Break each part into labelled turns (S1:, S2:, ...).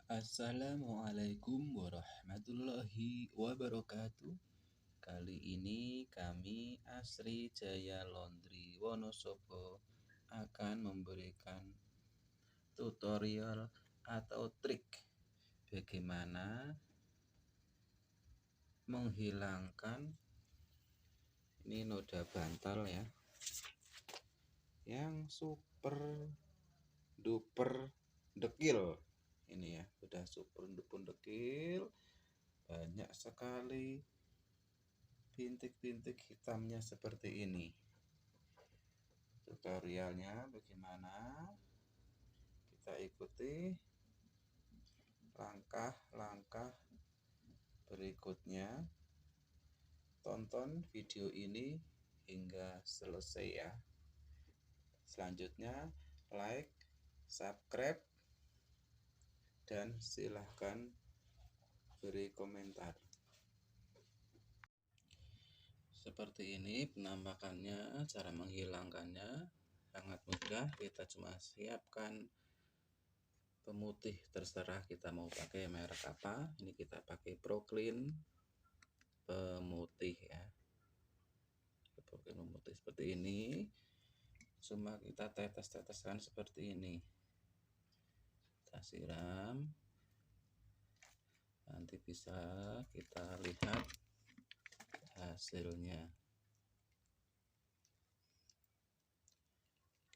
S1: Assalamualaikum warahmatullahi wabarakatuh. Kali ini kami Asri Jaya Laundry Wonosobo akan memberikan tutorial atau trik bagaimana menghilangkan ini noda bantal ya, yang super duper dekil. Ini ya, udah super duper dekil, banyak sekali bintik-bintik hitamnya seperti ini. Tutorialnya bagaimana? Kita ikuti langkah-langkah berikutnya. Tonton video ini hingga selesai ya. Selanjutnya like, subscribe, dan silahkan beri komentar. Seperti ini penampakannya, cara menghilangkannya sangat mudah. Kita cuma siapkan pemutih, terserah kita mau pakai merek apa. Ini kita pakai Proclean pemutih ya. Proclean pemutih seperti ini. Cuma kita tetes-teteskan seperti ini. Kita siram. Nanti bisa kita lihat hasilnya.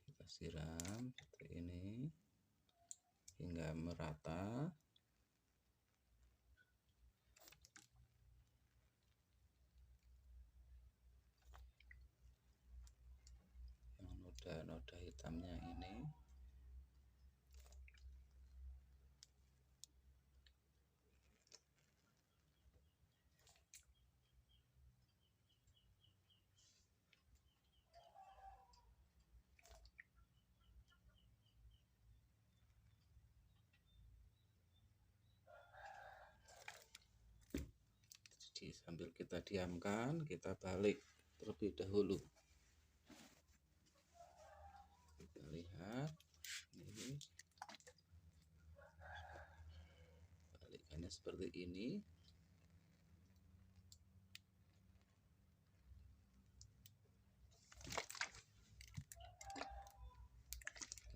S1: Kita siram seperti ini hingga merata. Yang noda-noda hitamnya ini sambil kita diamkan, kita balik terlebih dahulu. Kita lihat ini, balikannya seperti ini.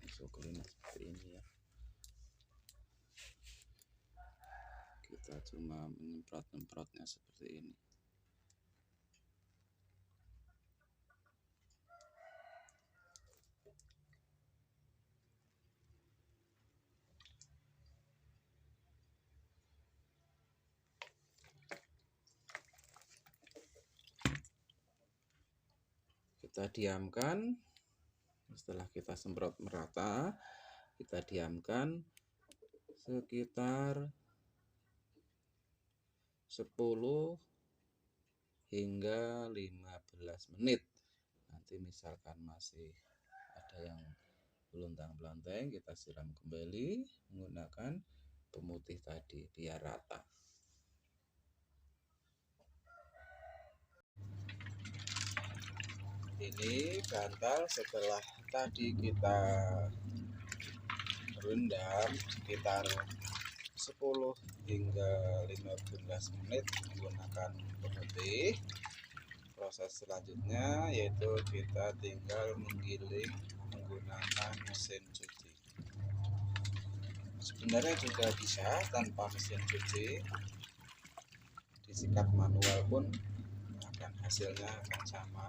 S1: Syukurin seperti ini ya. Kita cuma menyemprot-nyemprotnya seperti ini. Kita diamkan. Setelah kita semprot merata, kita diamkan sekitar 10 hingga 15 menit. Nanti misalkan masih ada yang beluntang-belanteng, kita siram kembali menggunakan pemutih tadi biar rata. Ini bantal setelah tadi kita rendam sekitar 10 hingga 15 menit menggunakan pemutih. Proses selanjutnya yaitu kita tinggal menggiling menggunakan mesin cuci. Sebenarnya juga bisa tanpa mesin cuci, disikat manual pun akan hasilnya akan sama.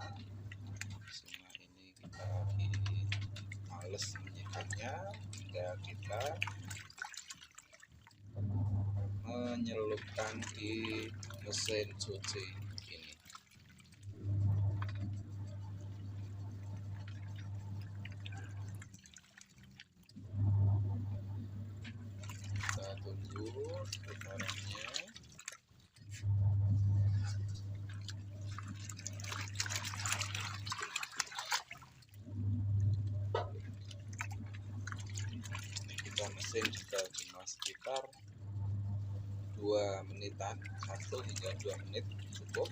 S1: Cuma ini kita lagi males menyikatnya, hingga kita menyelupkan di mesin cuci ini. Kita tunggu putarannya. Ini kita mesin juga cuma sekitar 2 menitan, 1 hingga 2 menit cukup.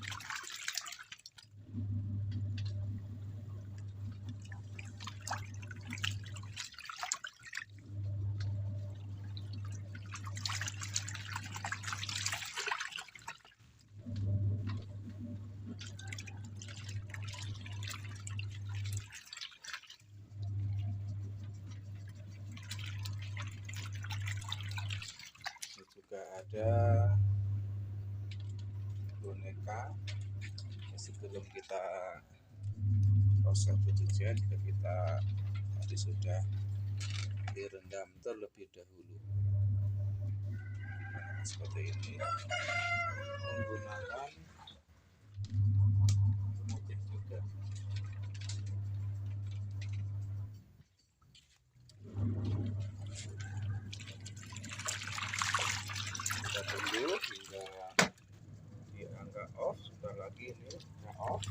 S1: juga ada boneka. Sebelum kita proses pencucian juga kita tadi sudah direndam terlebih dahulu seperti ini menggunakan motif juga. Kita tunggu hingga di angka off. Sudah lagi ini sudah off.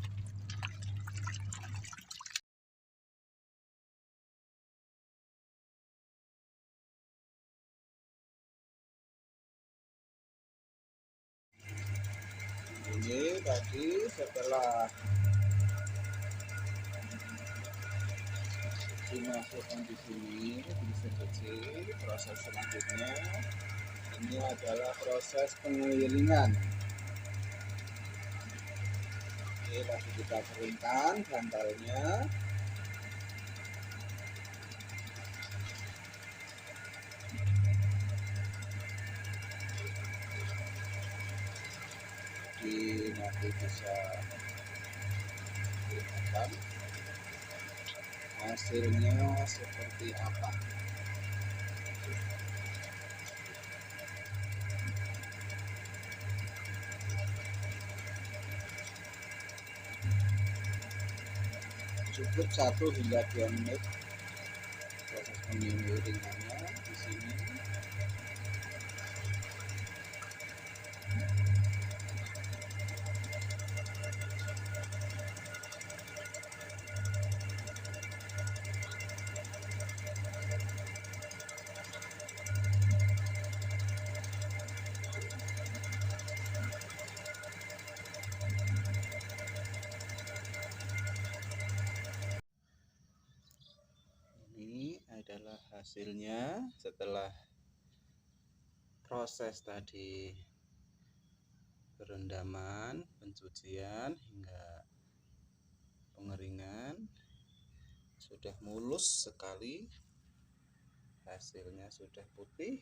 S1: Ini tadi setelah dimasukkan di sini diseduksi, proses selanjutnya ini adalah proses pengiringan. Ini lagi kita keringkan bantalnya. Jadi nanti bisa dilihat hasilnya seperti apa. Cukup 1 hingga 2 menit proses pengiringannya di sini. Ini adalah hasilnya setelah proses tadi perendaman, pencucian hingga pengeringan. Sudah mulus sekali, hasilnya sudah putih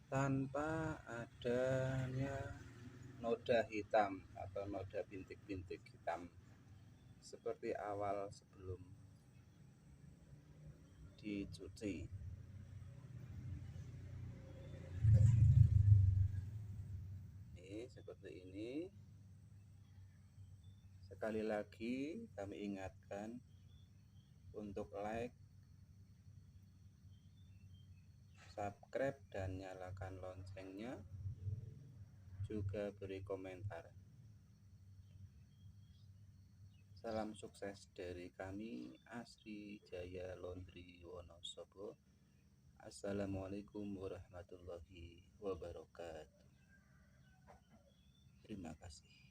S1: tanpa adanya noda hitam atau noda bintik-bintik hitam seperti awal sebelum dicuci. Ini seperti ini. Sekali lagi kami ingatkan untuk like, subscribe dan nyalakan loncengnya, juga beri komentar. Salam sukses dari kami, Asri Jaya Laundry Wonosobo. Assalamualaikum warahmatullahi wabarakatuh. Terima kasih.